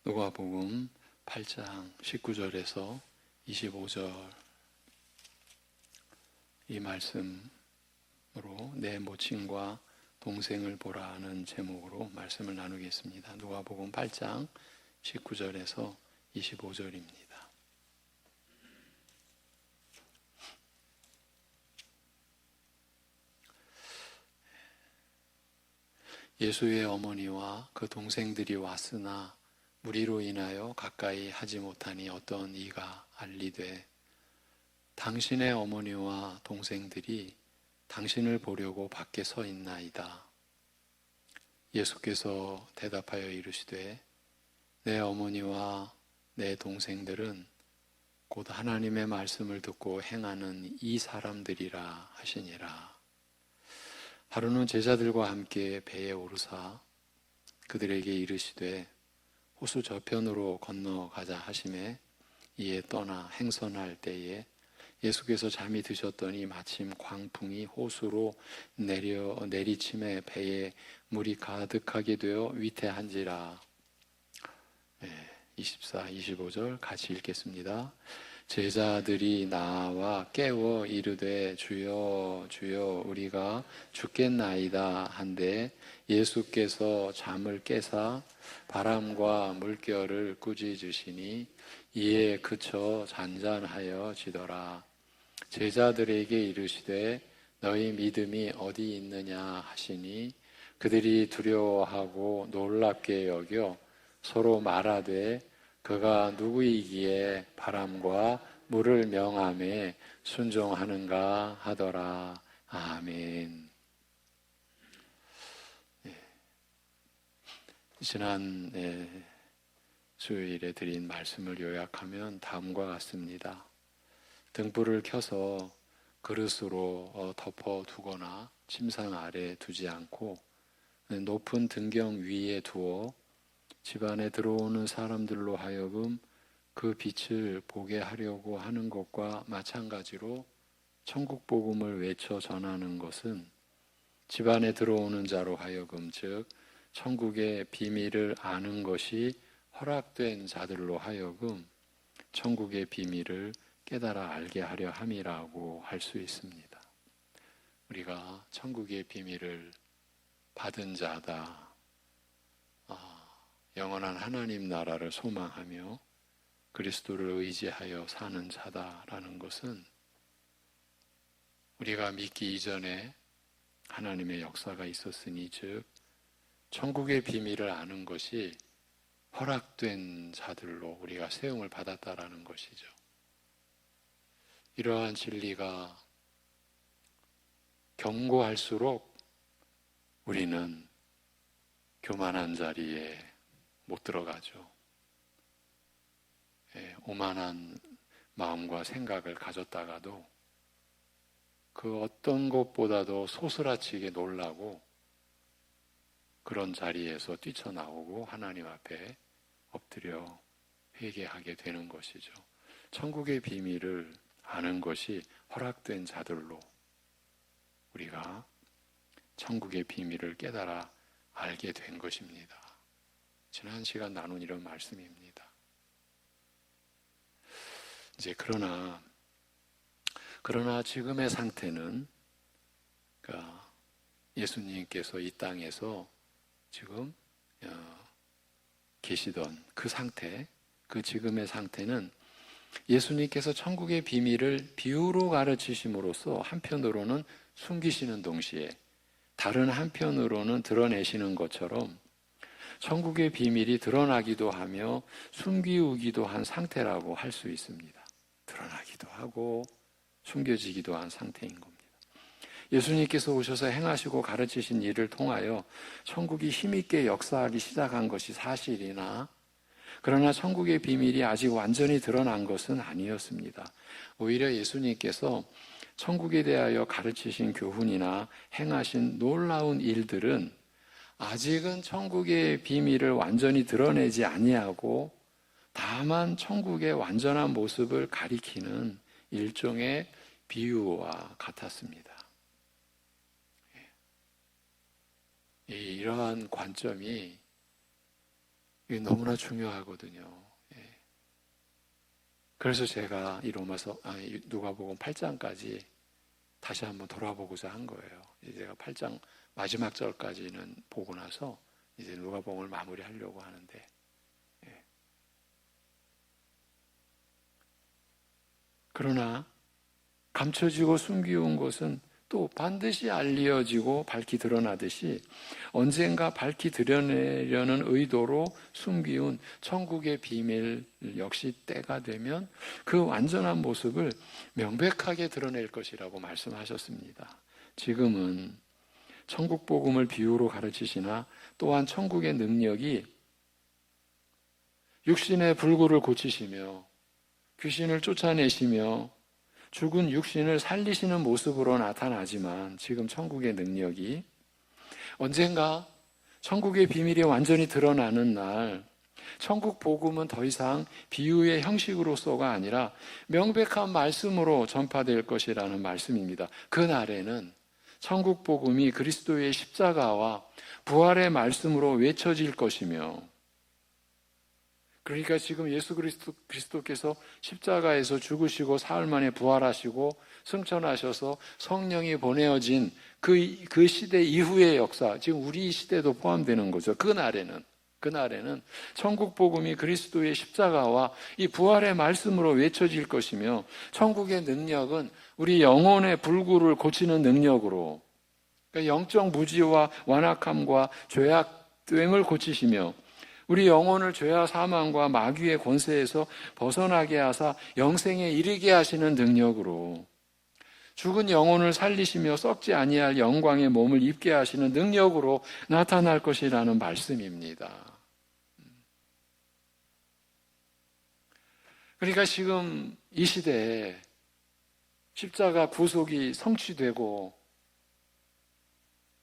누가복음 8장 19절에서 25절 이 말씀으로 내 모친과 동생을 보라 하는 제목으로 말씀을 나누겠습니다. 누가복음 8장 19절에서 25절입니다. 예수의 어머니와 그 동생들이 왔으나 무리로 인하여 가까이 하지 못하니 어떤 이가 알리되 당신의 어머니와 동생들이 당신을 보려고 밖에 서 있나이다. 예수께서 대답하여 이르시되 내 어머니와 내 동생들은 곧 하나님의 말씀을 듣고 행하는 이 사람들이라 하시니라. 하루는 제자들과 함께 배에 오르사 그들에게 이르시되 호수 저편으로 건너가자 하시매 이에 떠나 행선할 때에 예수께서 잠이 드셨더니 마침 광풍이 호수로 내리침에 배에 물이 가득하게 되어 위태한지라. 24, 25절 같이 읽겠습니다. 제자들이 나와 깨워 이르되 주여 주여 우리가 죽겠나이다 한데 예수께서 잠을 깨사 바람과 물결을 꾸짖으시니 이에 그쳐 잔잔하여 지더라. 제자들에게 이르시되 너희 믿음이 어디 있느냐 하시니 그들이 두려워하고 놀랍게 여겨 서로 말하되 그가 누구이기에 바람과 물을 명함에 순종하는가 하더라. 아멘. 지난 수요일에 드린 말씀을 요약하면 다음과 같습니다. 등불을 켜서 그릇으로 덮어두거나 침상 아래 두지 않고 높은 등경 위에 두어 집안에 들어오는 사람들로 하여금 그 빛을 보게 하려고 하는 것과 마찬가지로 천국 복음을 외쳐 전하는 것은 집안에 들어오는 자로 하여금 즉 천국의 비밀을 아는 것이 허락된 자들로 하여금 천국의 비밀을 깨달아 알게 하려 함이라고 할 수 있습니다. 우리가 천국의 비밀을 받은 자다. 영원한 하나님 나라를 소망하며 그리스도를 의지하여 사는 자다라는 것은 우리가 믿기 이전에 하나님의 역사가 있었으니 즉 천국의 비밀을 아는 것이 허락된 자들로 우리가 세움을 받았다라는 것이죠. 이러한 진리가 견고할수록 우리는 교만한 자리에 못 들어가죠. 오만한 마음과 생각을 가졌다가도 그 어떤 것보다도 소스라치게 놀라고 그런 자리에서 뛰쳐나오고 하나님 앞에 엎드려 회개하게 되는 것이죠. 천국의 비밀을 아는 것이 허락된 자들로 우리가 천국의 비밀을 깨달아 알게 된 것입니다. 지난 시간 나눈 이런 말씀입니다. 이제 그러나 지금의 상태는 그러니까 예수님께서 이 땅에서 지금 계시던 그 상태, 그 지금의 상태는 예수님께서 천국의 비밀을 비유로 가르치심으로써 한편으로는 숨기시는 동시에 다른 한편으로는 드러내시는 것처럼 천국의 비밀이 드러나기도 하며 숨기우기도 한 상태라고 할 수 있습니다. 드러나기도 하고 숨겨지기도 한 상태인 겁니다. 예수님께서 오셔서 행하시고 가르치신 일을 통하여 천국이 힘있게 역사하기 시작한 것이 사실이나 그러나 천국의 비밀이 아직 완전히 드러난 것은 아니었습니다. 오히려 예수님께서 천국에 대하여 가르치신 교훈이나 행하신 놀라운 일들은 아직은 천국의 비밀을 완전히 드러내지 아니하고 다만 천국의 완전한 모습을 가리키는 일종의 비유와 같았습니다. 이러한 관점이 이게 너무나 중요하거든요. 예. 그래서 제가 이 누가복음 8장까지 다시 한번 돌아보고자 한 거예요. 이제 제가 8장 마지막 절까지는 보고 나서 이제 누가복음을 마무리하려고 하는데, 예. 그러나 감춰지고 숨기운 것은 또 반드시 알려지고 밝히 드러나듯이 언젠가 밝히 드러내려는 의도로 숨기운 천국의 비밀 역시 때가 되면 그 완전한 모습을 명백하게 드러낼 것이라고 말씀하셨습니다. 지금은 천국 복음을 비유로 가르치시나 또한 천국의 능력이 육신의 불구를 고치시며 귀신을 쫓아내시며 죽은 육신을 살리시는 모습으로 나타나지만 지금 천국의 능력이 언젠가 천국의 비밀이 완전히 드러나는 날 천국 복음은 더 이상 비유의 형식으로서가 아니라 명백한 말씀으로 전파될 것이라는 말씀입니다. 그 날에는 천국 복음이 그리스도의 십자가와 부활의 말씀으로 외쳐질 것이며, 그러니까 지금 예수 그리스도께서 십자가에서 죽으시고 사흘 만에 부활하시고 승천하셔서 성령이 보내어진 그 시대 이후의 역사, 지금 우리 시대도 포함되는 거죠. 그 날에는 천국 복음이 그리스도의 십자가와 이 부활의 말씀으로 외쳐질 것이며, 천국의 능력은 우리 영혼의 불구를 고치는 능력으로, 그러니까 영적 무지와 완악함과 죄악됨을 고치시며 우리 영혼을 죄와 사망과 마귀의 권세에서 벗어나게 하사 영생에 이르게 하시는 능력으로, 죽은 영혼을 살리시며 썩지 아니할 영광의 몸을 입게 하시는 능력으로 나타날 것이라는 말씀입니다. 그러니까 지금 이 시대에 십자가 구속이 성취되고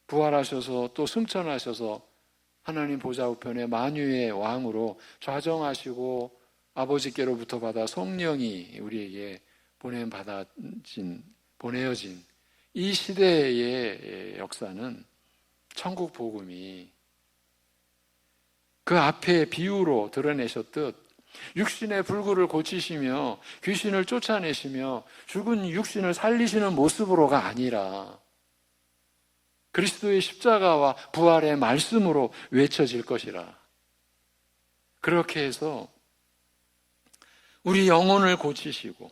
부활하셔서 또 승천하셔서 하나님 보좌 우편에 만유의 왕으로 좌정하시고 아버지께로부터 받아 성령이 우리에게 보내어진 이 시대의 역사는 천국 복음이 그 앞에 비유로 드러내셨듯 육신의 불구를 고치시며 귀신을 쫓아내시며 죽은 육신을 살리시는 모습으로가 아니라 그리스도의 십자가와 부활의 말씀으로 외쳐질 것이라. 그렇게 해서 우리 영혼을 고치시고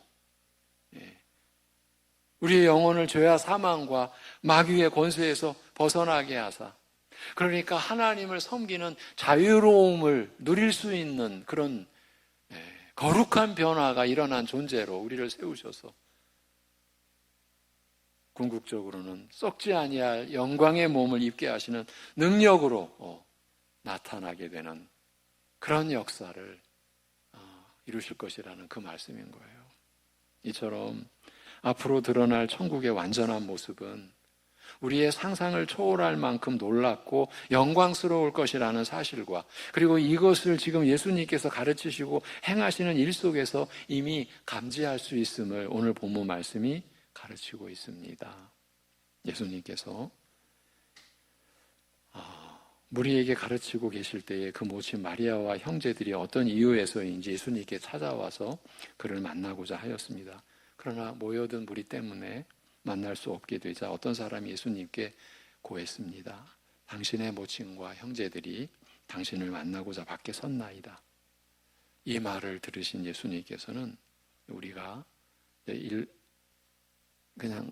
우리의 영혼을 죄와 사망과 마귀의 권세에서 벗어나게 하사, 그러니까 하나님을 섬기는 자유로움을 누릴 수 있는 그런 거룩한 변화가 일어난 존재로 우리를 세우셔서 궁극적으로는 썩지 아니할 영광의 몸을 입게 하시는 능력으로 나타나게 되는 그런 역사를 이루실 것이라는 그 말씀인 거예요. 이처럼 앞으로 드러날 천국의 완전한 모습은 우리의 상상을 초월할 만큼 놀랍고 영광스러울 것이라는 사실과, 그리고 이것을 지금 예수님께서 가르치시고 행하시는 일 속에서 이미 감지할 수 있음을 오늘 본문 말씀이 가르치고 있습니다. 예수님께서 무리에게 가르치고 계실 때에 그 모친 마리아와 형제들이 어떤 이유에서인지 예수님께 찾아와서 그를 만나고자 하였습니다. 그러나 모여든 무리 때문에 만날 수 없게 되자 어떤 사람이 예수님께 고했습니다. 당신의 모친과 형제들이 당신을 만나고자 밖에 섰나이다. 이 말을 들으신 예수님께서는 우리가 그냥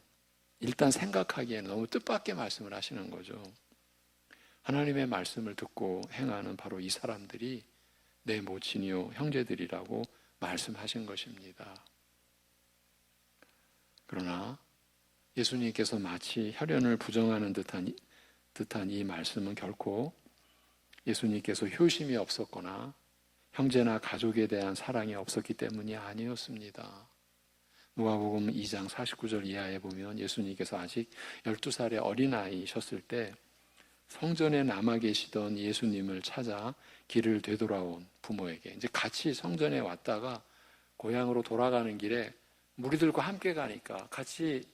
일단 생각하기에는 너무 뜻밖의 말씀을 하시는 거죠. 하나님의 말씀을 듣고 행하는 바로 이 사람들이 내 모친이요 형제들이라고 말씀하신 것입니다. 그러나 예수님께서 마치 혈연을 부정하는 듯한 이 말씀은 결코 예수님께서 효심이 없었거나 형제나 가족에 대한 사랑이 없었기 때문이 아니었습니다. 누가복음 2장 49절 이하에 보면 예수님께서 아직 12살의 어린아이셨을 때 성전에 남아 계시던 예수님을 찾아 길을 되돌아온 부모에게, 이제 같이 성전에 왔다가 고향으로 돌아가는 길에 무리들과 함께 가니까 같이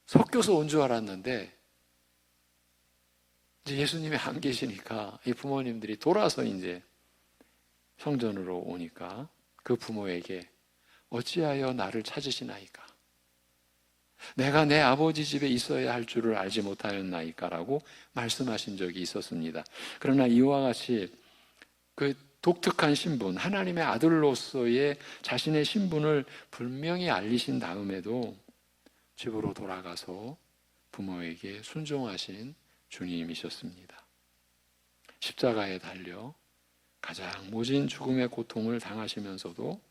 섞여서 온 줄 알았는데 이제 예수님이 안 계시니까 이 부모님들이 돌아서 이제 성전으로 오니까 그 부모에게 어찌하여 나를 찾으시나이까? 내가 내 아버지 집에 있어야 할 줄을 알지 못하였나이까라고 말씀하신 적이 있었습니다. 그러나 이와 같이 그 독특한 신분, 하나님의 아들로서의 자신의 신분을 분명히 알리신 다음에도 집으로 돌아가서 부모에게 순종하신 주님이셨습니다. 십자가에 달려 가장 모진 죽음의 고통을 당하시면서도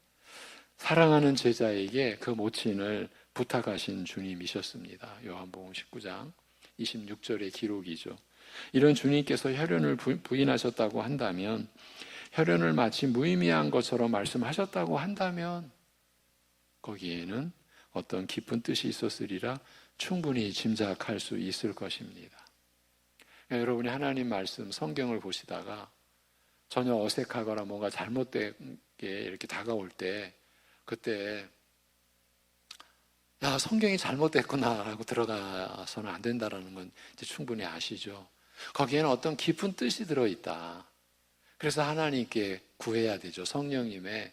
사랑하는 제자에게 그 모친을 부탁하신 주님이셨습니다. 요한복음 19장 26절의 기록이죠. 이런 주님께서 혈연을 부인하셨다고 한다면, 혈연을 마치 무의미한 것처럼 말씀하셨다고 한다면 거기에는 어떤 깊은 뜻이 있었으리라 충분히 짐작할 수 있을 것입니다. 여러분이 하나님 말씀, 성경을 보시다가 전혀 어색하거나 뭔가 잘못된 게 이렇게 다가올 때, 그때 야, 성경이 잘못됐구나 라고 들어가서는 안 된다는 건 이제 충분히 아시죠. 거기에는 어떤 깊은 뜻이 들어있다. 그래서 하나님께 구해야 되죠. 성령님의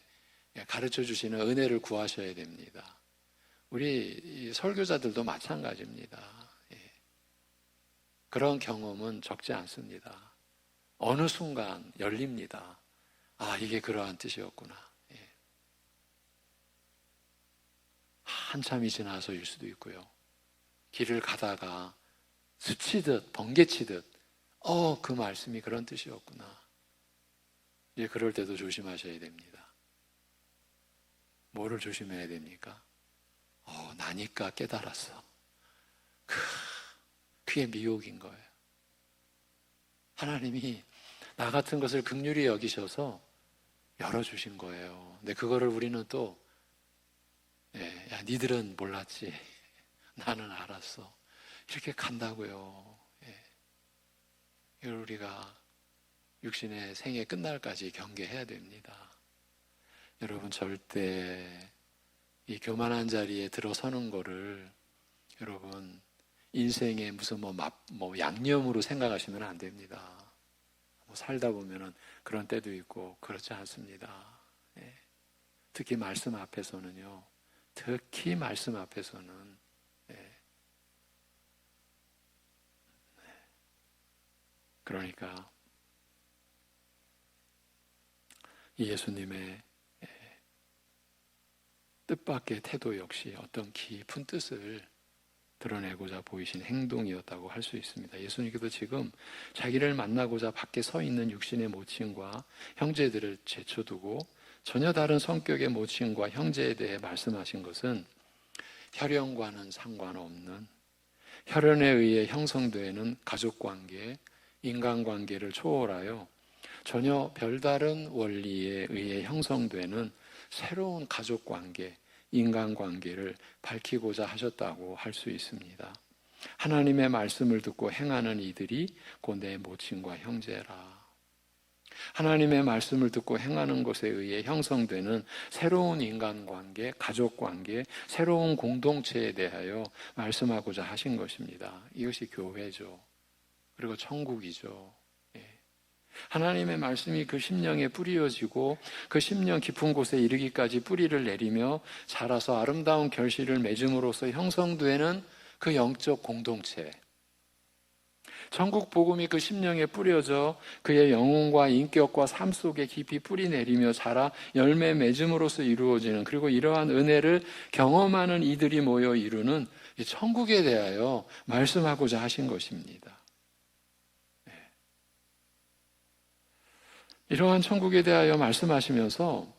가르쳐 주시는 은혜를 구하셔야 됩니다. 우리 설교자들도 마찬가지입니다. 그런 경험은 적지 않습니다. 어느 순간 열립니다. 아, 이게 그러한 뜻이었구나. 한참이 지나서일 수도 있고요. 길을 가다가 스치듯 번개치듯 그 말씀이 그런 뜻이었구나. 이제 그럴 때도 조심하셔야 됩니다. 뭐를 조심해야 됩니까? 나니까 깨달았어. 그게 미혹인 거예요. 하나님이 나 같은 것을 긍휼히 여기셔서 열어주신 거예요. 근데 그거를 우리는 또 야, 니들은 몰랐지. 나는 알았어. 이렇게 간다고요. 이걸 우리가 육신의 생애 끝날까지 경계해야 됩니다. 여러분, 절대 이 교만한 자리에 들어서는 거를 여러분 인생의 무슨 양념으로 생각하시면 안 됩니다. 살다 보면은 그런 때도 있고 그렇지 않습니다. 특히 말씀 앞에서는요. 특히 말씀 앞에서는 그러니까 이 예수님의 뜻밖의 태도 역시 어떤 깊은 뜻을 드러내고자 보이신 행동이었다고 할 수 있습니다. 예수님께서 지금 자기를 만나고자 밖에 서 있는 육신의 모친과 형제들을 제쳐두고 전혀 다른 성격의 모친과 형제에 대해 말씀하신 것은 혈연과는 상관없는, 혈연에 의해 형성되는 가족관계, 인간관계를 초월하여 전혀 별다른 원리에 의해 형성되는 새로운 가족관계, 인간관계를 밝히고자 하셨다고 할 수 있습니다. 하나님의 말씀을 듣고 행하는 이들이 곧 내 모친과 형제라. 하나님의 말씀을 듣고 행하는 것에 의해 형성되는 새로운 인간관계, 가족관계, 새로운 공동체에 대하여 말씀하고자 하신 것입니다. 이것이 교회죠. 그리고 천국이죠. 하나님의 말씀이 그 심령에 뿌려지고 그 심령 깊은 곳에 이르기까지 뿌리를 내리며 자라서 아름다운 결실을 맺음으로써 형성되는 그 영적 공동체, 천국 복음이 그 심령에 뿌려져 그의 영혼과 인격과 삶 속에 깊이 뿌리 내리며 자라 열매 맺음으로써 이루어지는, 그리고 이러한 은혜를 경험하는 이들이 모여 이루는 이 천국에 대하여 말씀하고자 하신 것입니다. 이러한 천국에 대하여 말씀하시면서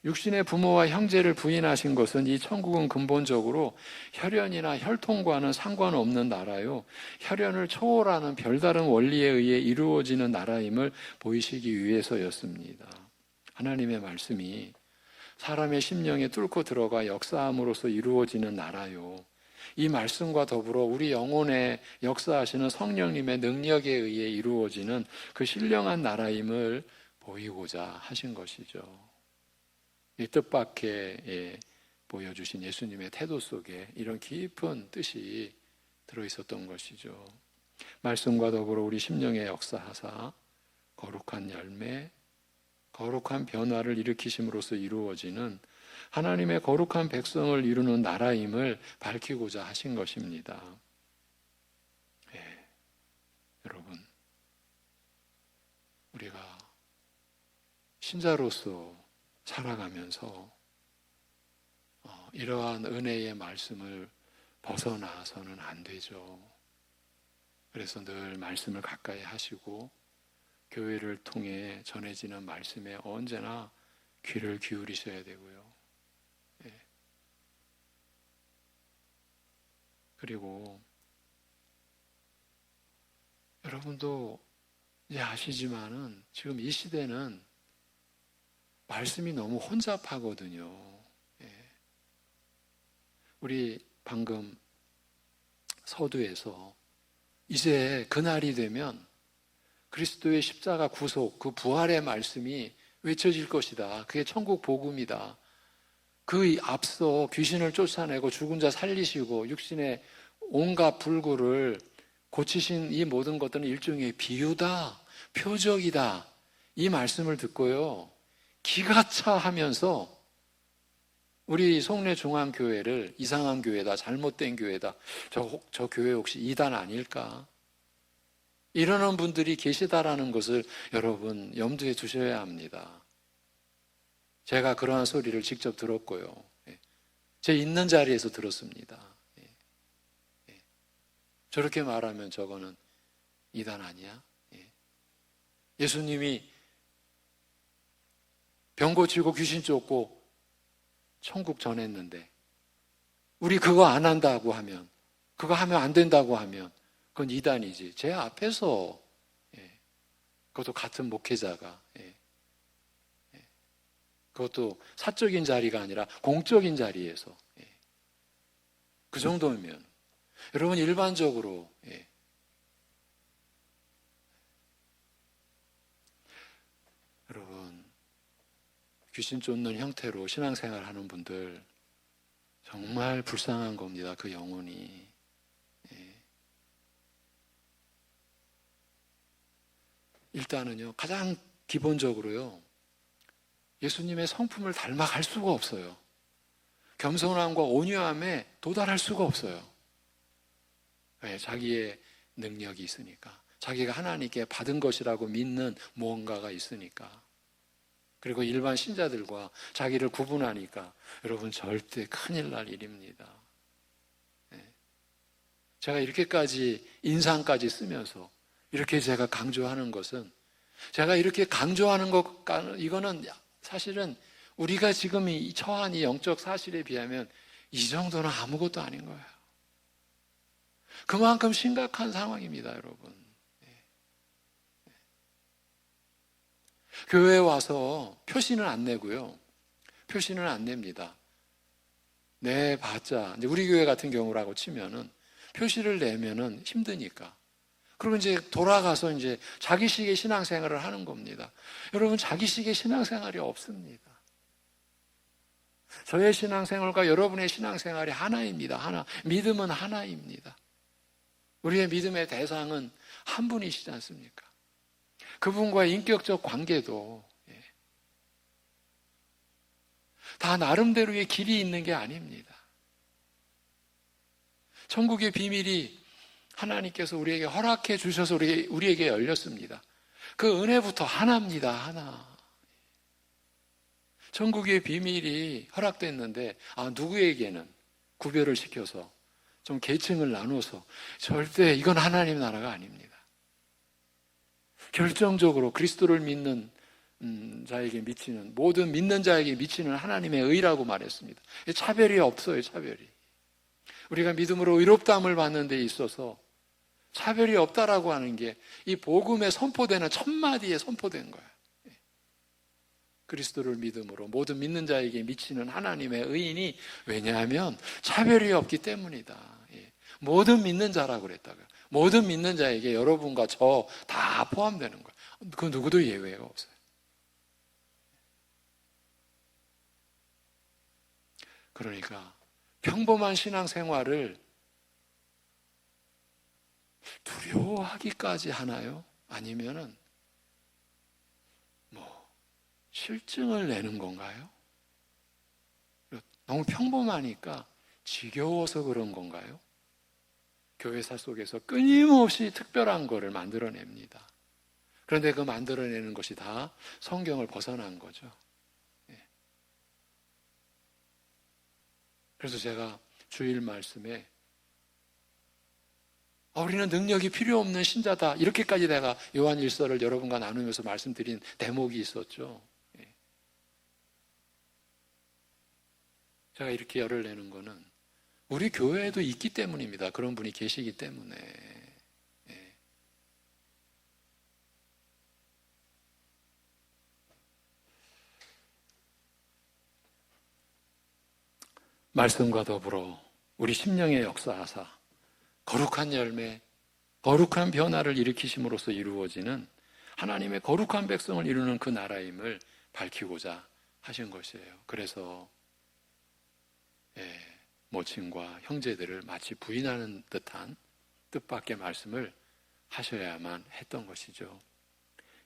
육신의 부모와 형제를 부인하신 것은 이 천국은 근본적으로 혈연이나 혈통과는 상관없는 나라요, 혈연을 초월하는 별다른 원리에 의해 이루어지는 나라임을 보이시기 위해서였습니다. 하나님의 말씀이 사람의 심령에 뚫고 들어가 역사함으로써 이루어지는 나라요, 이 말씀과 더불어 우리 영혼에 역사하시는 성령님의 능력에 의해 이루어지는 그 신령한 나라임을 보이고자 하신 것이죠. 이 뜻밖에 보여주신 예수님의 태도 속에 이런 깊은 뜻이 들어있었던 것이죠. 말씀과 더불어 우리 심령에 역사하사 거룩한 열매, 거룩한 변화를 일으키심으로써 이루어지는 하나님의 거룩한 백성을 이루는 나라임을 밝히고자 하신 것입니다. 예, 여러분, 우리가 신자로서 살아가면서 이러한 은혜의 말씀을 벗어나서는 안 되죠. 그래서 늘 말씀을 가까이 하시고 교회를 통해 전해지는 말씀에 언제나 귀를 기울이셔야 되고요. 예. 그리고 여러분도 이제 아시지만은 지금 이 시대는 말씀이 너무 혼잡하거든요. 예. 우리 방금 서두에서 이제 그날이 되면 그리스도의 십자가 구속, 그 부활의 말씀이 외쳐질 것이다. 그게 천국 복음이다. 그 앞서 귀신을 쫓아내고 죽은 자 살리시고 육신의 온갖 불구를 고치신 이 모든 것들은 일종의 비유다, 표적이다. 이 말씀을 듣고요, 기가 차하면서 우리 송내중앙교회를 이상한 교회다, 잘못된 교회다, 저 교회 혹시 이단 아닐까? 이러는 분들이 계시다라는 것을 여러분 염두에 두셔야 합니다. 제가 그러한 소리를 직접 들었고요. 제 있는 자리에서 들었습니다. 저렇게 말하면 저거는 이단 아니야? 예수님이 병 고치고 귀신 쫓고 천국 전했는데 우리 그거 안 한다고 하면, 그거 하면 안 된다고 하면 그건 이단이지. 제 앞에서 그것도 같은 목회자가 그것도 사적인 자리가 아니라 공적인 자리에서 그 정도면 여러분 일반적으로 여러분 귀신 쫓는 형태로 신앙생활 하는 분들 정말 불쌍한 겁니다. 그 영혼이. 일단은요, 가장 기본적으로요, 예수님의 성품을 닮아갈 수가 없어요. 겸손함과 온유함에 도달할 수가 없어요. 왜? 자기의 능력이 있으니까. 자기가 하나님께 받은 것이라고 믿는 무언가가 있으니까. 그리고 일반 신자들과 자기를 구분하니까 여러분 절대 큰일 날 일입니다. 제가 이렇게까지 인상까지 쓰면서 이렇게 제가 강조하는 것은, 제가 이렇게 강조하는 것, 이거는 사실은 우리가 지금 처한 이 영적 사실에 비하면 이 정도는 아무것도 아닌 거예요. 그만큼 심각한 상황입니다, 여러분. 교회에 와서 표시는 안 내고요. 표시는 안 냅니다. 내봤자, 우리 교회 같은 경우라고 치면은 표시를 내면은 힘드니까. 그리고 이제 돌아가서 이제 자기식의 신앙생활을 하는 겁니다. 여러분, 자기식의 신앙생활이 없습니다. 저의 신앙생활과 여러분의 신앙생활이 하나입니다. 하나. 믿음은 하나입니다. 우리의 믿음의 대상은 한 분이시지 않습니까? 그분과의 인격적 관계도 다 나름대로의 길이 있는 게 아닙니다. 천국의 비밀이 하나님께서 우리에게 허락해 주셔서 우리에게 열렸습니다. 그 은혜부터 하나입니다. 하나. 천국의 비밀이 허락됐는데 누구에게는 구별을 시켜서 좀 계층을 나눠서, 절대 이건 하나님 나라가 아닙니다. 결정적으로 그리스도를 믿는 자에게 미치는, 모든 믿는 자에게 미치는 하나님의 의라고 말했습니다. 차별이 없어요. 차별이. 우리가 믿음으로 의롭다함을 받는 데 있어서 차별이 없다라고 하는 게 이 복음에 선포되는 첫 마디에 선포된 거예요. 그리스도를 믿음으로 모든 믿는 자에게 미치는 하나님의 의인이, 왜냐하면 차별이 없기 때문이다. 모든 믿는 자라고 그랬다고요. 모든 믿는 자에게 여러분과 저 다 포함되는 거예요. 그 누구도 예외가 없어요. 그러니까 평범한 신앙생활을 두려워하기까지 하나요? 아니면은 실증을 내는 건가요? 너무 평범하니까 지겨워서 그런 건가요? 교회사 속에서 끊임없이 특별한 거를 만들어냅니다. 그런데 그 만들어내는 것이 다 성경을 벗어난 거죠. 그래서 제가 주일 말씀에 우리는 능력이 필요 없는 신자다, 이렇게까지 내가 요한 1서를 여러분과 나누면서 말씀드린 대목이 있었죠. 제가 이렇게 열을 내는 거는 우리 교회에도 있기 때문입니다. 그런 분이 계시기 때문에. 말씀과 더불어 우리 심령의 역사하사 거룩한 열매, 거룩한 변화를 일으키심으로써 이루어지는 하나님의 거룩한 백성을 이루는 그 나라임을 밝히고자 하신 것이에요. 그래서 모친과 형제들을 마치 부인하는 듯한 뜻밖의 말씀을 하셔야만 했던 것이죠.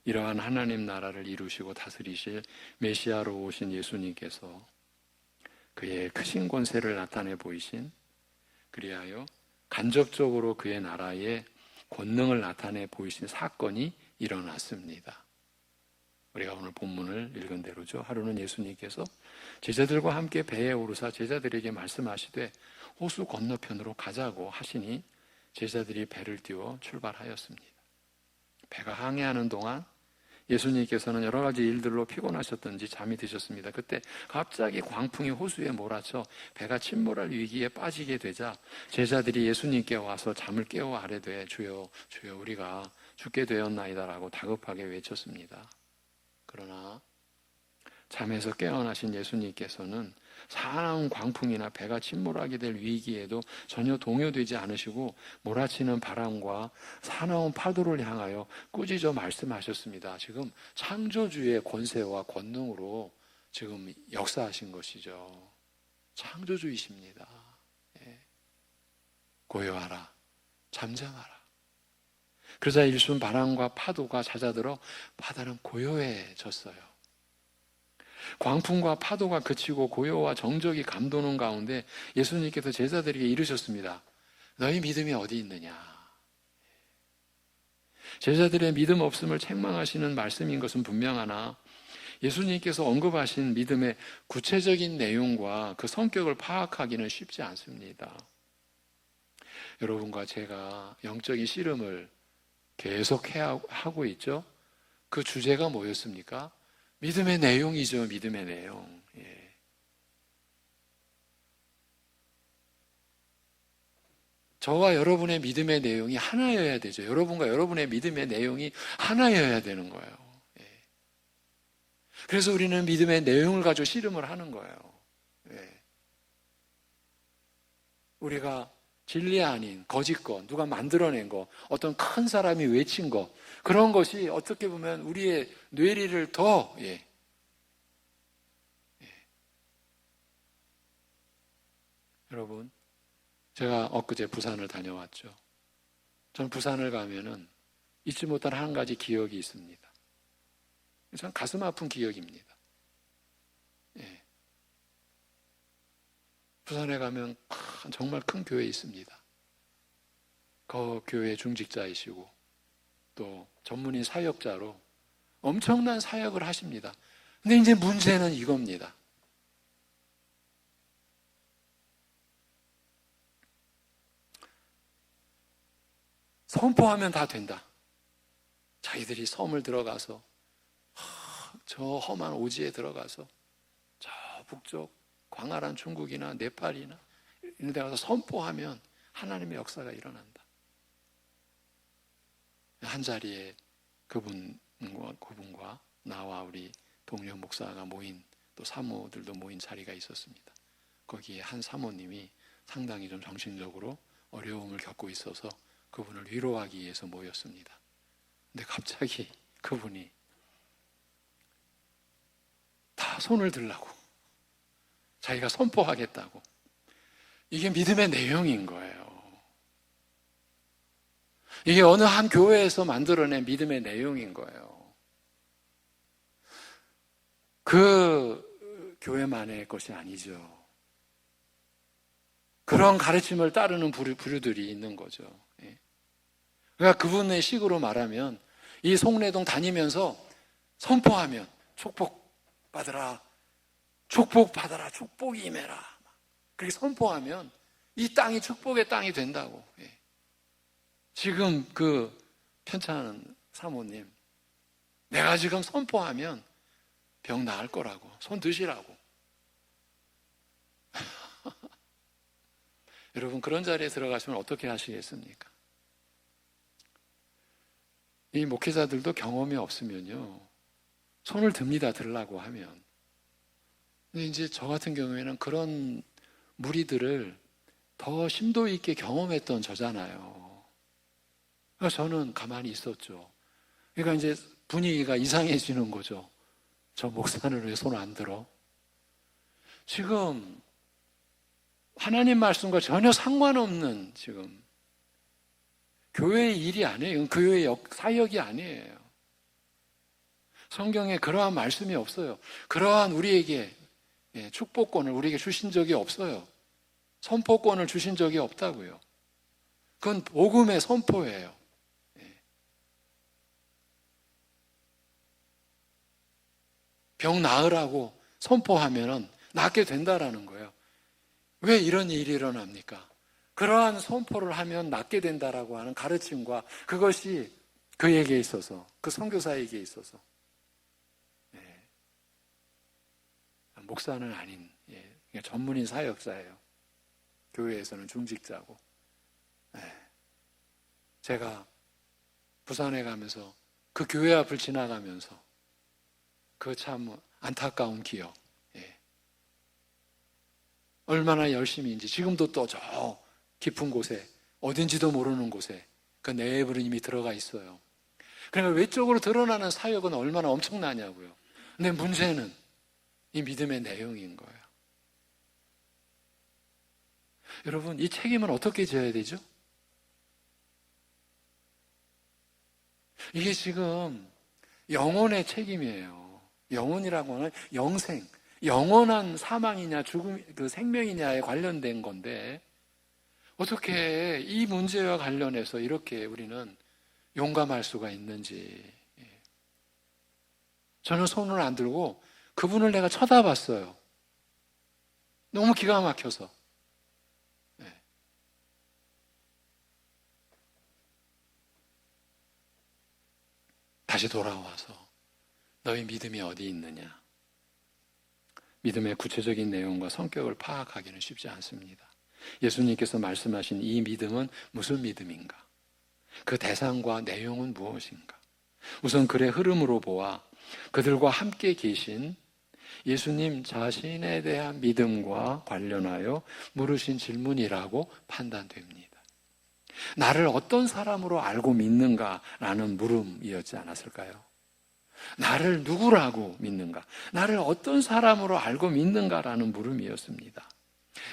이러한 하나님 나라를 이루시고 다스리실 메시아로 오신 예수님께서 그의 크신 권세를 나타내 보이신, 그리하여 간접적으로 그의 나라의 권능을 나타내 보이신 사건이 일어났습니다. 우리가 오늘 본문을 읽은 대로죠. 하루는 예수님께서 제자들과 함께 배에 오르사 제자들에게 말씀하시되 호수 건너편으로 가자고 하시니 제자들이 배를 띄워 출발하였습니다. 배가 항해하는 동안 예수님께서는 여러 가지 일들로 피곤하셨던지 잠이 드셨습니다. 그때 갑자기 광풍이 호수에 몰아쳐 배가 침몰할 위기에 빠지게 되자 제자들이 예수님께 와서 잠을 깨워 아뢰되 주여 주여 우리가 죽게 되었나이다라고 다급하게 외쳤습니다. 그러나 잠에서 깨어나신 예수님께서는 사나운 광풍이나 배가 침몰하게 될 위기에도 전혀 동요되지 않으시고 몰아치는 바람과 사나운 파도를 향하여 꾸짖어 말씀하셨습니다. 지금 창조주의 권세와 권능으로 지금 역사하신 것이죠. 창조주이십니다. 고요하라, 잠잠하라. 그러자 일순 바람과 파도가 잦아들어 바다는 고요해졌어요. 광풍과 파도가 그치고 고요와 정적이 감도는 가운데 예수님께서 제자들에게 이르셨습니다. 너희 믿음이 어디 있느냐? 제자들의 믿음 없음을 책망하시는 말씀인 것은 분명하나 예수님께서 언급하신 믿음의 구체적인 내용과 그 성격을 파악하기는 쉽지 않습니다. 여러분과 제가 영적인 씨름을 계속 하고 있죠. 그 주제가 뭐였습니까? 믿음의 내용이죠. 믿음의 내용. 저와 여러분의 믿음의 내용이 하나여야 되죠. 여러분과 여러분의 믿음의 내용이 하나여야 되는 거예요. 그래서 우리는 믿음의 내용을 가지고 씨름을 하는 거예요. 우리가 진리 아닌 거짓 것, 누가 만들어낸 것, 어떤 큰 사람이 외친 것, 그런 것이 어떻게 보면 우리의 뇌리를 더 여러분, 제가 엊그제 부산을 다녀왔죠. 저는 부산을 가면은 잊지 못할 한 가지 기억이 있습니다. 참 가슴 아픈 기억입니다. 부산에 가면 정말 큰 교회 있습니다. 그 교회 중직자이시고 또 전문인 사역자로 엄청난 사역을 하십니다. 근데 이제 문제는 이겁니다. 선포하면 다 된다. 자기들이 섬을 들어가서 저 험한 오지에 들어가서 저 북쪽 광활한 중국이나 네팔이나 이런 데 가서 선포하면 하나님의 역사가 일어난다. 한 자리에 그분과 나와 우리 동료 목사가 모인, 또 사모들도 모인 자리가 있었습니다. 거기에 한 사모님이 상당히 좀 정신적으로 어려움을 겪고 있어서 그분을 위로하기 위해서 모였습니다. 근데 갑자기 그분이 다 손을 들라고, 자기가 선포하겠다고. 이게 믿음의 내용인 거예요. 이게 어느 한 교회에서 만들어낸 믿음의 내용인 거예요. 그 교회만의 것이 아니죠. 그런 가르침을 따르는 부류들이 있는 거죠. 그러니까 그분의 식으로 말하면 이 송내동 다니면서 선포하면 축복 받으라, 축복 받아라, 축복이 임해라. 그렇게 선포하면 이 땅이 축복의 땅이 된다고. 지금 그 편찮은 사모님, 내가 지금 선포하면 병 나을 거라고, 손 드시라고. 여러분, 그런 자리에 들어가시면 어떻게 하시겠습니까? 이 목회자들도 경험이 없으면요, 손을 듭니다, 들라고 하면. 근데 이제 저 같은 경우에는 그런 무리들을 더 심도 있게 경험했던 저잖아요. 그래서 저는 가만히 있었죠. 그러니까 이제 분위기가 이상해지는 거죠. 저 목사는 왜 손 안 들어? 지금 하나님 말씀과 전혀 상관없는 지금 교회의 일이 아니에요. 교회의 사역이 아니에요. 성경에 그러한 말씀이 없어요. 그러한 우리에게 축복권을 우리에게 주신 적이 없어요. 선포권을 주신 적이 없다고요. 그건 복음의 선포예요. 병 나으라고 선포하면 낫게 된다라는 거예요. 왜 이런 일이 일어납니까? 그러한 선포를 하면 낫게 된다라고 하는 가르침과 그것이 그에게 있어서, 그 선교사에게 있어서 목사는 아닌 전문인 사역자예요. 교회에서는 중직자고. 제가 부산에 가면서 그 교회 앞을 지나가면서 그 참 안타까운 기억, 얼마나 열심히인지 지금도 또 저 깊은 곳에 어딘지도 모르는 곳에 그 내부로 이미 들어가 있어요. 그러니까 외적으로 드러나는 사역은 얼마나 엄청나냐고요. 근데 문제는 이 믿음의 내용인 거예요. 여러분, 이 책임은 어떻게 져야 되죠? 이게 지금 영혼의 책임이에요. 영혼이라고 하는 영생, 영원한 사망이냐 죽음, 그 생명이냐에 관련된 건데 어떻게 이 문제와 관련해서 이렇게 우리는 용감할 수가 있는지. 저는 손을 안 들고 그분을 내가 쳐다봤어요. 너무 기가 막혀서. 다시 돌아와서 너희 믿음이 어디 있느냐? 믿음의 구체적인 내용과 성격을 파악하기는 쉽지 않습니다. 예수님께서 말씀하신 이 믿음은 무슨 믿음인가? 그 대상과 내용은 무엇인가? 우선 글의 흐름으로 보아 그들과 함께 계신 예수님 자신에 대한 믿음과 관련하여 물으신 질문이라고 판단됩니다. 나를 어떤 사람으로 알고 믿는가라는 물음이었지 않았을까요? 나를 누구라고 믿는가? 나를 어떤 사람으로 알고 믿는가라는 물음이었습니다.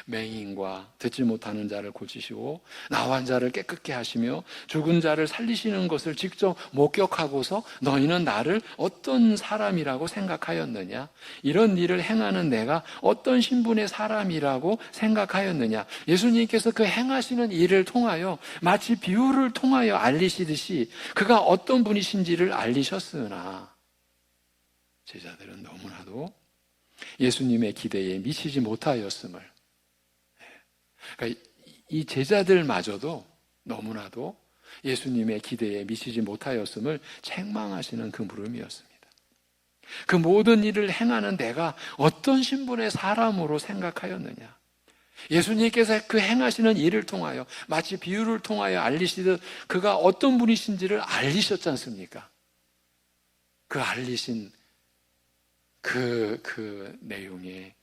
맹인과 듣지 못하는 자를 고치시고 나환 자를 깨끗게 하시며 죽은 자를 살리시는 것을 직접 목격하고서 너희는 나를 어떤 사람이라고 생각하였느냐? 이런 일을 행하는 내가 어떤 신분의 사람이라고 생각하였느냐? 예수님께서 그 행하시는 일을 통하여 마치 비유를 통하여 알리시듯이 그가 어떤 분이신지를 알리셨으나 제자들은 너무나도 예수님의 기대에 미치지 못하였음을, 그러니까 이 제자들마저도 너무나도 예수님의 기대에 미치지 못하였음을 책망하시는 그 물음이었습니다. 그 모든 일을 행하는 내가 어떤 신분의 사람으로 생각하였느냐? 예수님께서 그 행하시는 일을 통하여 마치 비유를 통하여 알리시듯 그가 어떤 분이신지를 알리셨지 않습니까? 그 알리신 그 내용의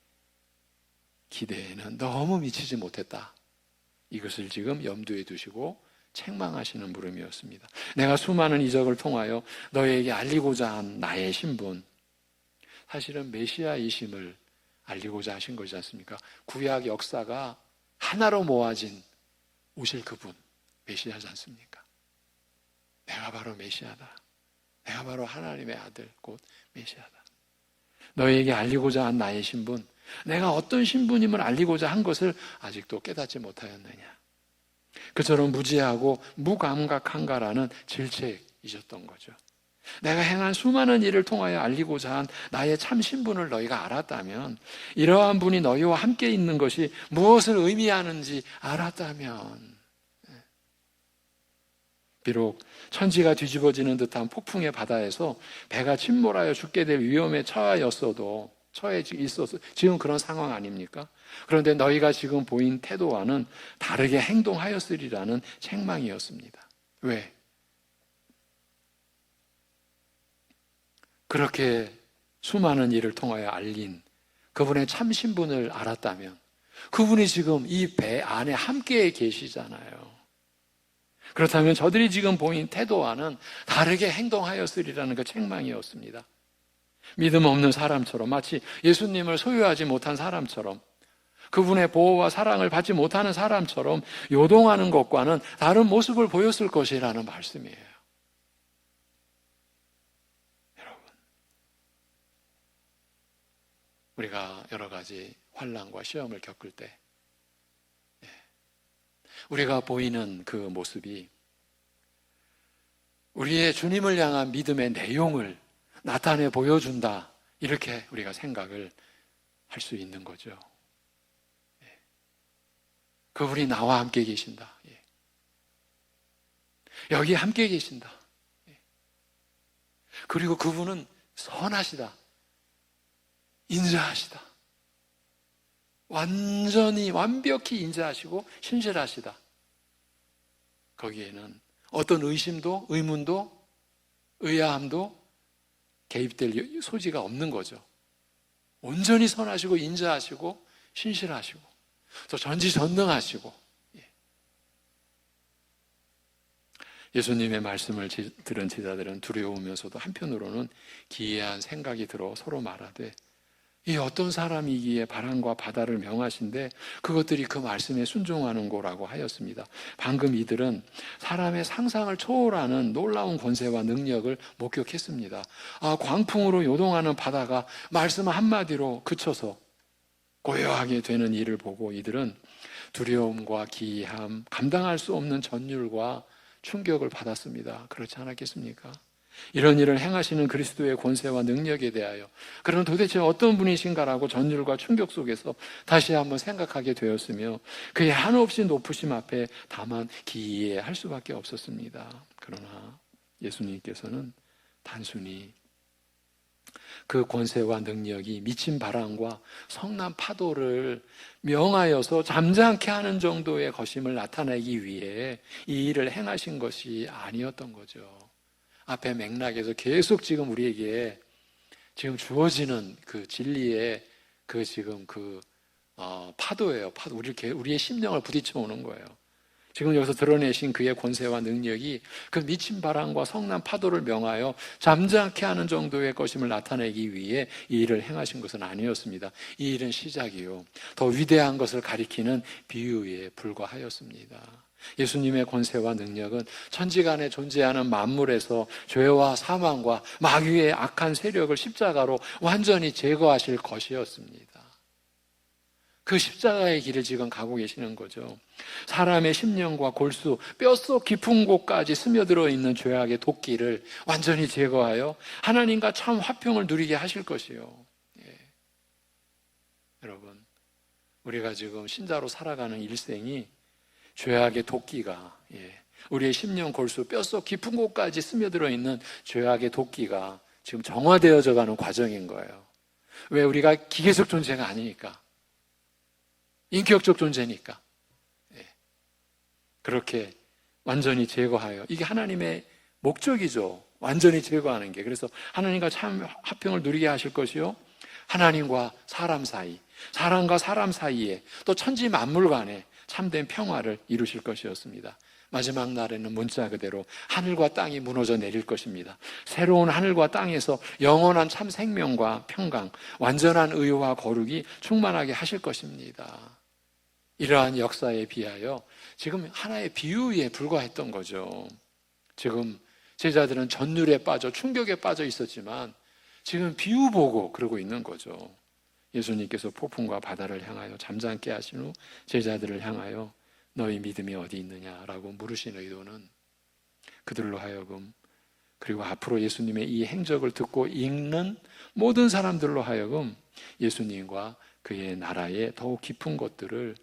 기대에는 너무 미치지 못했다. 이것을 지금 염두에 두시고 책망하시는 물음이었습니다. 내가 수많은 이적을 통하여 너에게 알리고자 한 나의 신분, 사실은 메시아이심을 알리고자 하신 것이지 않습니까? 구약 역사가 하나로 모아진 오실 그분, 메시아지 않습니까? 내가 바로 메시아다. 내가 바로 하나님의 아들, 곧 메시아다. 너희에게 알리고자 한 나의 신분, 내가 어떤 신분임을 알리고자 한 것을 아직도 깨닫지 못하였느냐. 그처럼 무지하고 무감각한가라는 질책이셨던 거죠. 내가 행한 수많은 일을 통하여 알리고자 한 나의 참 신분을 너희가 알았다면, 이러한 분이 너희와 함께 있는 것이 무엇을 의미하는지 알았다면, 비록 천지가 뒤집어지는 듯한 폭풍의 바다에서 배가 침몰하여 죽게 될 위험에 처해 있어서 지금 그런 상황 아닙니까? 그런데 너희가 지금 보인 태도와는 다르게 행동하였으리라는 책망이었습니다. 왜? 그렇게 수많은 일을 통하여 알린 그분의 참 신분을 알았다면 그분이 지금 이 배 안에 함께 계시잖아요. 그렇다면 저들이 지금 보인 태도와는 다르게 행동하였으리라는 그 책망이었습니다. 믿음 없는 사람처럼, 마치 예수님을 소유하지 못한 사람처럼, 그분의 보호와 사랑을 받지 못하는 사람처럼 요동하는 것과는 다른 모습을 보였을 것이라는 말씀이에요. 우리가 여러 가지 환난과 시험을 겪을 때 우리가 보이는 그 모습이 우리의 주님을 향한 믿음의 내용을 나타내 보여준다, 이렇게 우리가 생각을 할 수 있는 거죠. 그분이 나와 함께 계신다, 여기 함께 계신다, 그리고 그분은 선하시다, 인자하시다, 완벽히 인자하시고 신실하시다. 거기에는 어떤 의심도, 의문도, 의아함도 개입될 소지가 없는 거죠. 온전히 선하시고 인자하시고 신실하시고 또 전지전능하시고. 예수님의 말씀을 들은 제자들은 두려우면서도 한편으로는 기이한 생각이 들어 서로 말하되, 이 어떤 사람이기에 바람과 바다를 명하신데 그것들이 그 말씀에 순종하는 거라고 하였습니다. 방금 이들은 사람의 상상을 초월하는 놀라운 권세와 능력을 목격했습니다. 광풍으로 요동하는 바다가 말씀 한마디로 그쳐서 고요하게 되는 일을 보고 이들은 두려움과 기이함, 감당할 수 없는 전율과 충격을 받았습니다. 그렇지 않았겠습니까? 이런 일을 행하시는 그리스도의 권세와 능력에 대하여 그럼 도대체 어떤 분이신가라고 전율과 충격 속에서 다시 한번 생각하게 되었으며, 그의 한없이 높으심 앞에 다만 기이해할 수밖에 없었습니다. 그러나 예수님께서는 단순히 그 권세와 능력이 미친 바람과 성난 파도를 명하여서 잠잠케 하는 정도의 것임을 나타내기 위해 이 일을 행하신 것이 아니었던 거죠. 앞에 맥락에서 계속 지금 우리에게 지금 주어지는 그 진리의 파도예요. 우리의 심령을 부딪혀 오는 거예요. 지금 여기서 드러내신 그의 권세와 능력이 그 미친 바람과 성난 파도를 명하여 잠잠케 하는 정도의 것임을 나타내기 위해 이 일을 행하신 것은 아니었습니다. 이 일은 시작이요, 더 위대한 것을 가리키는 비유에 불과하였습니다. 예수님의 권세와 능력은 천지간에 존재하는 만물에서 죄와 사망과 마귀의 악한 세력을 십자가로 완전히 제거하실 것이었습니다. 그 십자가의 길을 지금 가고 계시는 거죠. 사람의 심령과 골수, 뼛속 깊은 곳까지 스며들어 있는 죄악의 도끼를 완전히 제거하여 하나님과 참 화평을 누리게 하실 것이요. 여러분, 우리가 지금 신자로 살아가는 일생이 죄악의 도끼가, 우리의 심령 골수, 뼛속 깊은 곳까지 스며들어 있는 죄악의 도끼가 지금 정화되어져 가는 과정인 거예요. 왜? 우리가 기계적 존재가 아니니까, 인격적 존재니까. 그렇게 완전히 제거하여, 이게 하나님의 목적이죠. 완전히 제거하는 게. 그래서 하나님과 참 화평을 누리게 하실 것이요, 하나님과 사람 사이, 사람과 사람 사이에, 또 천지 만물 간에 참된 평화를 이루실 것이었습니다. 마지막 날에는 문자 그대로 하늘과 땅이 무너져 내릴 것입니다. 새로운 하늘과 땅에서 영원한 참 생명과 평강, 완전한 의와 거룩이 충만하게 하실 것입니다. 이러한 역사에 비하여 지금 하나의 비유에 불과했던 거죠. 지금 제자들은 전율에 빠져 충격에 빠져 있었지만 지금 비유 보고 그러고 있는 거죠. 예수님께서 폭풍과 바다를 향하여 잠잠게 하신 후 제자들을 향하여 너희 믿음이 어디 있느냐라고 물으신 의도는 그들로 하여금, 그리고 앞으로 예수님의 이 행적을 듣고 읽는 모든 사람들로 하여금 예수님과 그의 나라의 더욱 깊은 것들을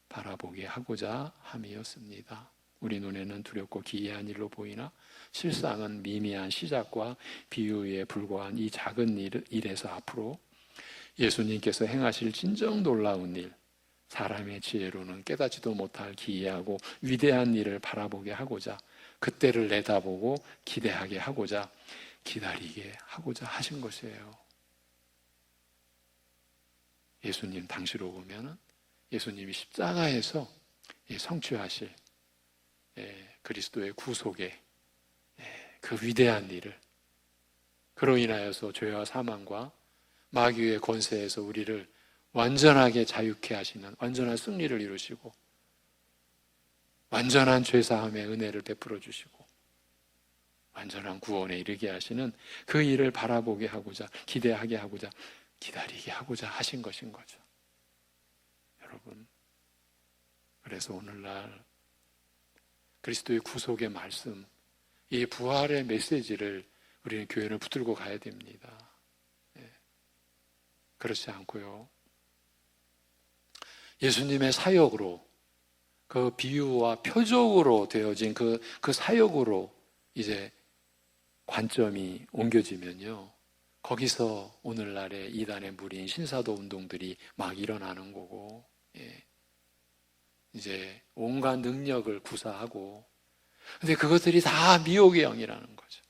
바라보게 하고자 함이었습니다. 우리 눈에는 두렵고 기이한 일로 보이나 실상은 미미한 시작과 비유에 불과한 이 작은 일에서 앞으로 예수님께서 행하실 진정 놀라운 일, 사람의 지혜로는 깨닫지도 못할 기이하고 위대한 일을 바라보게 하고자, 그때를 내다보고 기대하게 하고자, 기다리게 하고자 하신 것이에요. 예수님 당시로 보면 예수님이 십자가에서 성취하실 그리스도의 구속의 그 위대한 일을, 그로 인하여서 죄와 사망과 마귀의 권세에서 우리를 완전하게 자유케 하시는 완전한 승리를 이루시고 완전한 죄사함의 은혜를 베풀어 주시고 완전한 구원에 이르게 하시는 그 일을 바라보게 하고자, 기대하게 하고자, 기다리게 하고자 하신 것인 거죠. 여러분, 그래서 오늘날 그리스도의 구속의 말씀, 이 부활의 메시지를 우리는 교회를 붙들고 가야 됩니다. 그렇지 않고요, 예수님의 사역으로, 그 비유와 표적으로 되어진 그 사역으로 이제 관점이 옮겨지면요, 거기서 오늘날의 이단의 무리인 신사도 운동들이 막 일어나는 거고, 이제 온갖 능력을 구사하고, 근데 그것들이 다 미혹의 영이라는 거죠.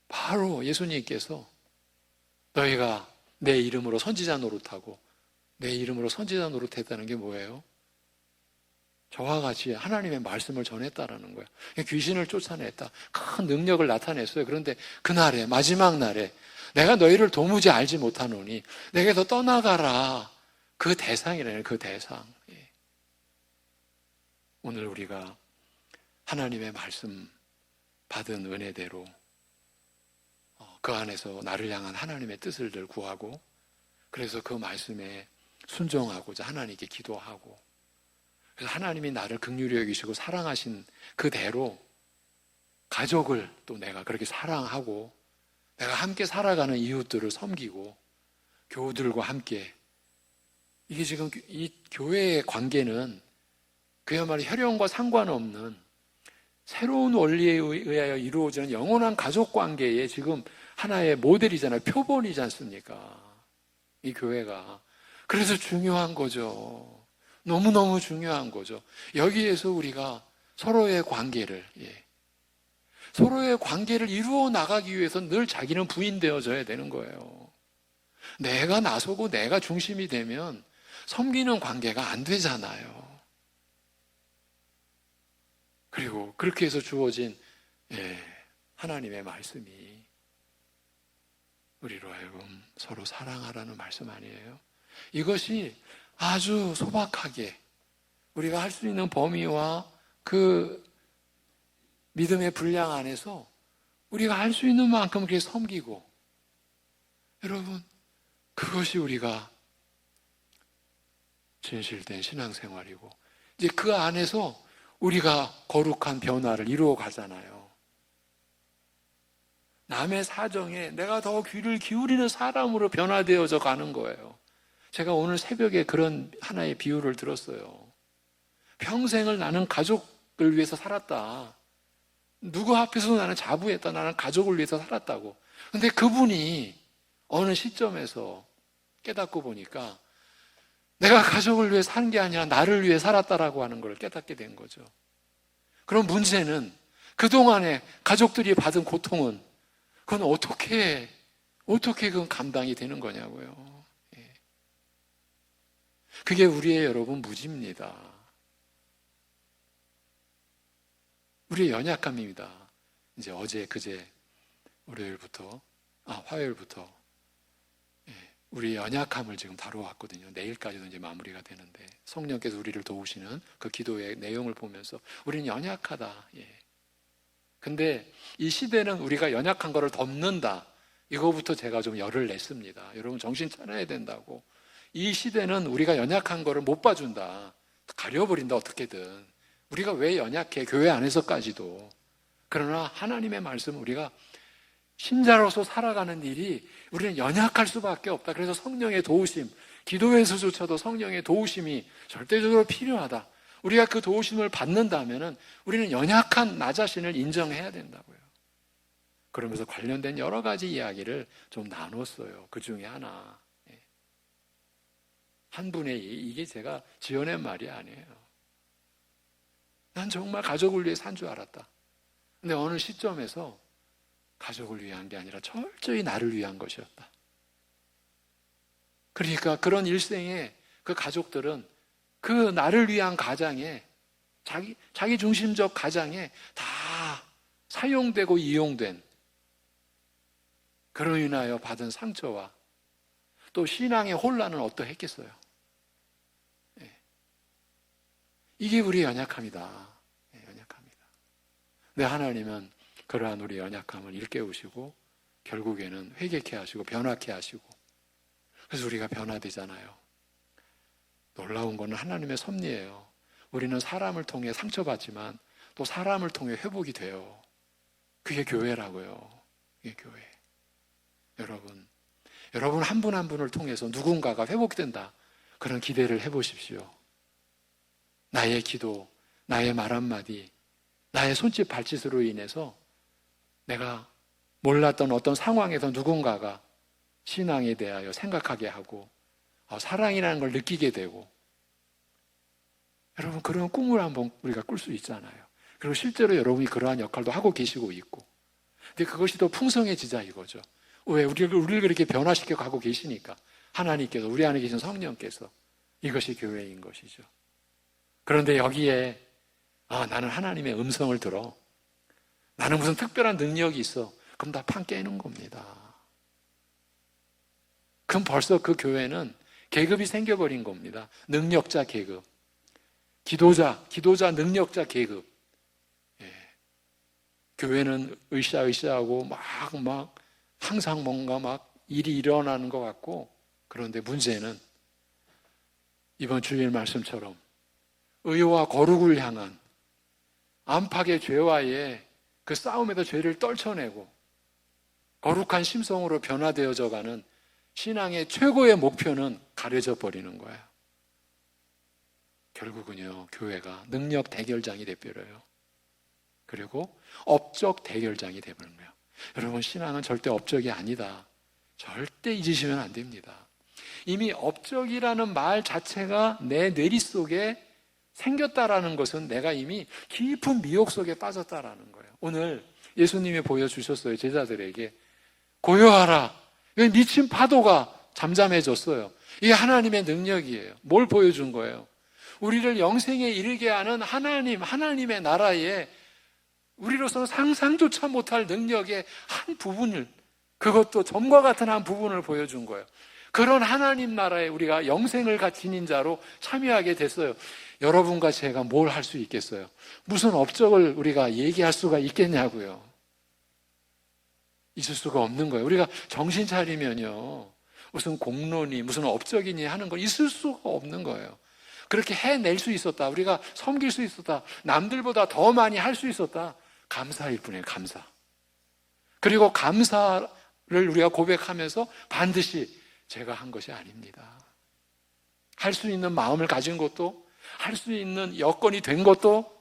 바로 예수님께서 너희가 내 이름으로 선지자 노릇하고, 내 이름으로 선지자 노릇했다는 게 뭐예요? 저와 같이 하나님의 말씀을 전했다라는 거예요. 귀신을 쫓아냈다, 큰 능력을 나타냈어요. 그런데 그날에, 마지막 날에 내가 너희를 도무지 알지 못하노니 내게서 떠나가라, 그 대상이라는, 그 대상. 오늘 우리가 하나님의 말씀 받은 은혜대로 그 안에서 나를 향한 하나님의 뜻을 늘 구하고, 그래서 그 말씀에 순종하고자 하나님께 기도하고, 그래서 하나님이 나를 긍휼히 여기시고 사랑하신 그대로 가족을 또 내가 그렇게 사랑하고, 내가 함께 살아가는 이웃들을 섬기고, 교우들과 함께, 이게 지금 이 교회의 관계는 그야말로 혈연과 상관없는 새로운 원리에 의하여 이루어지는 영원한 가족 관계의 지금 하나의 모델이잖아요. 표본이지 않습니까? 이 교회가. 그래서 중요한 거죠. 너무너무 중요한 거죠. 여기에서 우리가 서로의 관계를 이루어 나가기 위해서 늘 자기는 부인되어져야 되는 거예요. 내가 나서고 내가 중심이 되면 섬기는 관계가 안 되잖아요. 그리고 그렇게 해서 주어진 하나님의 말씀이 우리로 하여금 서로 사랑하라는 말씀 아니에요? 이것이 아주 소박하게 우리가 할 수 있는 범위와 그 믿음의 분량 안에서 우리가 할 수 있는 만큼 그렇게 섬기고, 여러분, 그것이 우리가 진실된 신앙생활이고, 이제 그 안에서 우리가 거룩한 변화를 이루어 가잖아요. 남의 사정에 내가 더 귀를 기울이는 사람으로 변화되어져 가는 거예요. 제가 오늘 새벽에 그런 하나의 비유를 들었어요. 평생을 나는 가족을 위해서 살았다. 누구 앞에서도 나는 자부했다. 나는 가족을 위해서 살았다고. 근데 그분이 어느 시점에서 깨닫고 보니까 내가 가족을 위해 산 게 아니라 나를 위해 살았다라고 하는 걸 깨닫게 된 거죠. 그럼 문제는 그동안에 가족들이 받은 고통은 그건 어떻게 그건 감당이 되는 거냐고요. 그게 우리의 여러분 무지입니다. 우리의 연약함입니다. 이제 어제 그제 화요일부터 우리의 연약함을 지금 다뤄왔거든요. 내일까지도 이제 마무리가 되는데, 성령께서 우리를 도우시는 그 기도의 내용을 보면서 우리는 연약하다. 근데 이 시대는 우리가 연약한 거를 덮는다, 이거부터 제가 좀 열을 냈습니다. 여러분 정신 차려야 된다고. 이 시대는 우리가 연약한 거를 못 봐준다. 가려버린다 어떻게든. 우리가 왜 연약해? 교회 안에서까지도. 그러나 하나님의 말씀 우리가 신자로서 살아가는 일이 우리는 연약할 수밖에 없다. 그래서 성령의 도우심, 기도에서조차도 성령의 도우심이 절대적으로 필요하다. 우리가 그 도우심을 받는다면 우리는 연약한 나 자신을 인정해야 된다고요. 그러면서 관련된 여러 가지 이야기를 좀 나눴어요. 그 중에 하나. 한 분의 이게 제가 지어낸 말이 아니에요. 난 정말 가족을 위해 산 줄 알았다. 근데 어느 시점에서 가족을 위한 게 아니라 철저히 나를 위한 것이었다. 그러니까 그런 일생에 그 가족들은 그 나를 위한 가장에 자기 중심적 가장에 다 사용되고 이용된 그로 인하여 받은 상처와 또 신앙의 혼란은 어떠했겠어요? 이게 우리의 연약함이다. 연약합니다. 근데 하나님은 그러한 우리 연약함을 일깨우시고 결국에는 회개케 하시고 변화케 하시고 그래서 우리가 변화되잖아요. 놀라운 것은 하나님의 섭리예요. 우리는 사람을 통해 상처받지만 또 사람을 통해 회복이 돼요. 그게 교회라고요. 그게 교회. 여러분 한 분 한 분을 통해서 누군가가 회복된다. 그런 기대를 해보십시오. 나의 기도, 나의 말 한마디, 나의 손짓 발짓으로 인해서 내가 몰랐던 어떤 상황에서 누군가가 신앙에 대하여 생각하게 하고 사랑이라는 걸 느끼게 되고 여러분 그런 꿈을 한번 우리가 꿀 수 있잖아요. 그리고 실제로 여러분이 그러한 역할도 하고 계시고 있고 근데 그것이 더 풍성해지자 이거죠. 왜? 우리를 그렇게 변화시켜 가고 계시니까 하나님께서 우리 안에 계신 성령께서 이것이 교회인 것이죠. 그런데 여기에 나는 하나님의 음성을 들어 나는 무슨 특별한 능력이 있어 그럼 다 판 깨는 겁니다. 그럼 벌써 그 교회는 계급이 생겨버린 겁니다. 능력자 계급, 기도자 능력자 계급. 교회는 으쌰으쌰하고 막 항상 뭔가 막 일이 일어나는 것 같고 그런데 문제는 이번 주일 말씀처럼 의와 거룩을 향한 안팎의 죄와의 그 싸움에서 죄를 떨쳐내고 거룩한 심성으로 변화되어져 가는 신앙의 최고의 목표는 가려져 버리는 거예요. 결국은요, 교회가 능력 대결장이 돼버려요. 그리고 업적 대결장이 돼버린 거예요. 여러분, 신앙은 절대 업적이 아니다. 절대 잊으시면 안 됩니다. 이미 업적이라는 말 자체가 내 뇌리 속에 생겼다라는 것은 내가 이미 깊은 미혹 속에 빠졌다라는 거예요. 오늘 예수님이 보여주셨어요. 제자들에게 고요하라. 미친 파도가 잠잠해졌어요. 이게 하나님의 능력이에요. 뭘 보여준 거예요? 우리를 영생에 이르게 하는 하나님의 나라에 우리로서는 상상조차 못할 능력의 한 부분을, 그것도 점과 같은 한 부분을 보여준 거예요. 그런 하나님 나라에 우리가 영생을 지닌 자로 참여하게 됐어요. 여러분과 제가 뭘 할 수 있겠어요? 무슨 업적을 우리가 얘기할 수가 있겠냐고요. 있을 수가 없는 거예요. 우리가 정신 차리면요, 무슨 공론이 무슨 업적이니 하는 건 있을 수가 없는 거예요. 그렇게 해낼 수 있었다, 우리가 섬길 수 있었다, 남들보다 더 많이 할 수 있었다, 감사일 뿐이에요. 감사. 그리고 감사를 우리가 고백하면서 반드시 제가 한 것이 아닙니다. 할 수 있는 마음을 가진 것도, 할 수 있는 여건이 된 것도,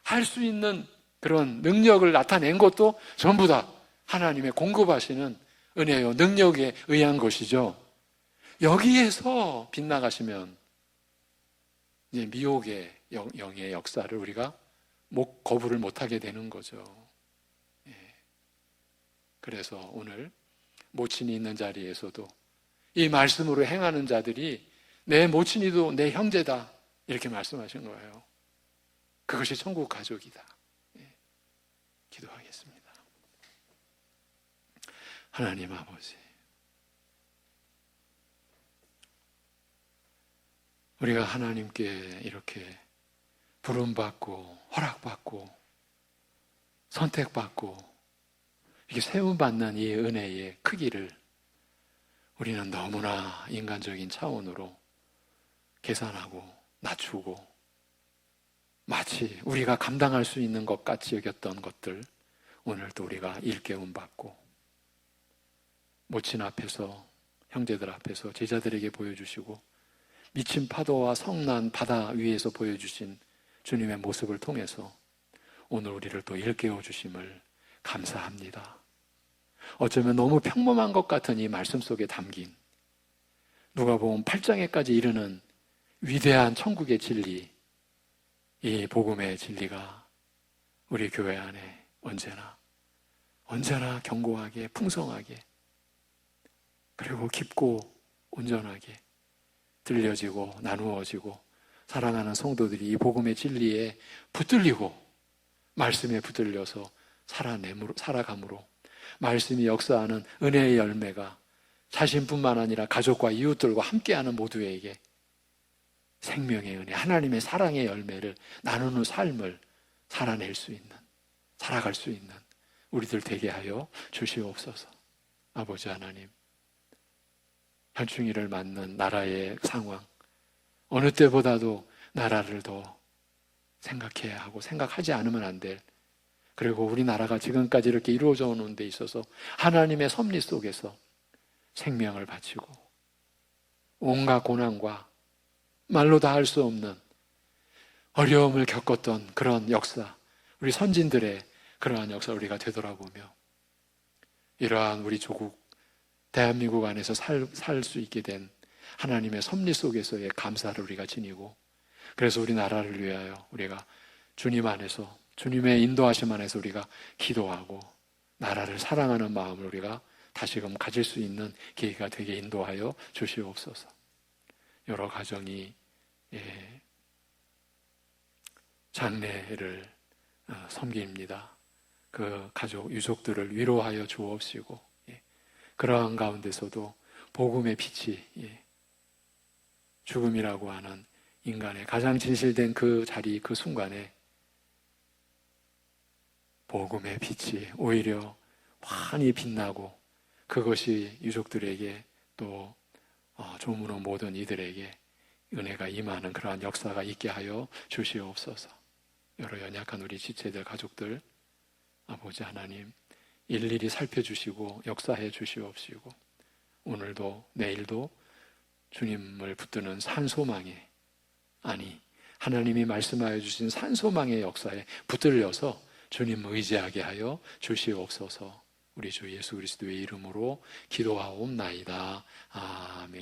할 수 있는 그런 능력을 나타낸 것도 전부 다 하나님의 공급하시는 은혜요, 능력에 의한 것이죠. 여기에서 빗나가시면 이제 미혹의 영의 역사를 우리가 거부를 못하게 되는 거죠. 그래서 오늘 모친이 있는 자리에서도 이 말씀으로 행하는 자들이 내 모친이도 내 형제다, 이렇게 말씀하신 거예요. 그것이 천국 가족이다. 기도하겠습니다. 하나님 아버지, 우리가 하나님께 이렇게 부름받고 허락받고 선택받고 이렇게 세움받는 이 은혜의 크기를 우리는 너무나 인간적인 차원으로 계산하고 낮추고 마치 우리가 감당할 수 있는 것 같이 여겼던 것들, 오늘도 우리가 일깨움 받고 모친 앞에서, 형제들 앞에서 제자들에게 보여주시고 미친 파도와 성난 바다 위에서 보여주신 주님의 모습을 통해서 오늘 우리를 또 일깨워 주심을 감사합니다. 어쩌면 너무 평범한 것 같은 이 말씀 속에 담긴 누가복음 8장에까지 이르는 위대한 천국의 진리, 이 복음의 진리가 우리 교회 안에 언제나 견고하게, 풍성하게, 그리고 깊고 온전하게 들려지고 나누어지고 사랑하는 성도들이 이 복음의 진리에 붙들리고 말씀에 붙들려서 살아감으로 말씀이 역사하는 은혜의 열매가 자신뿐만 아니라 가족과 이웃들과 함께하는 모두에게 생명의 은혜, 하나님의 사랑의 열매를 나누는 삶을 살아갈 수 있는 우리들 되게 하여 주시옵소서. 아버지 하나님, 현충일을 맞는 나라의 상황, 어느 때보다도 나라를 더 생각해야 하고 생각하지 않으면 안 될, 그리고 우리나라가 지금까지 이렇게 이루어져 오는 데 있어서 하나님의 섭리 속에서 생명을 바치고 온갖 고난과 말로 다 할 수 없는 어려움을 겪었던 그런 역사, 우리 선진들의 그러한 역사 우리가 되돌아보며 이러한 우리 조국 대한민국 안에서 살 수 있게 된 하나님의 섭리 속에서의 감사를 우리가 지니고, 그래서 우리 나라를 위하여 우리가 주님 안에서, 주님의 인도하심 안에서 우리가 기도하고 나라를 사랑하는 마음을 우리가 다시금 가질 수 있는 계기가 되게 인도하여 주시옵소서. 여러 가정이 장례를 섬깁니다. 그 가족, 유족들을 위로하여 주옵시고, 그러한 가운데서도 복음의 빛이, 죽음이라고 하는 인간의 가장 진실된 그 자리, 그 순간에 복음의 빛이 오히려 환히 빛나고 그것이 유족들에게 또 조문호 모든 이들에게 은혜가 임하는 그러한 역사가 있게 하여 주시옵소서. 여러 연약한 우리 지체들, 가족들, 아버지 하나님 일일이 살펴주시고 역사해 주시옵시고, 오늘도 내일도 주님을 붙드는 산소망에, 아니 하나님이 말씀하여 주신 산소망의 역사에 붙들려서 주님 의지하게 하여 주시옵소서. 우리 주 예수 그리스도의 이름으로 기도하옵나이다. 아멘.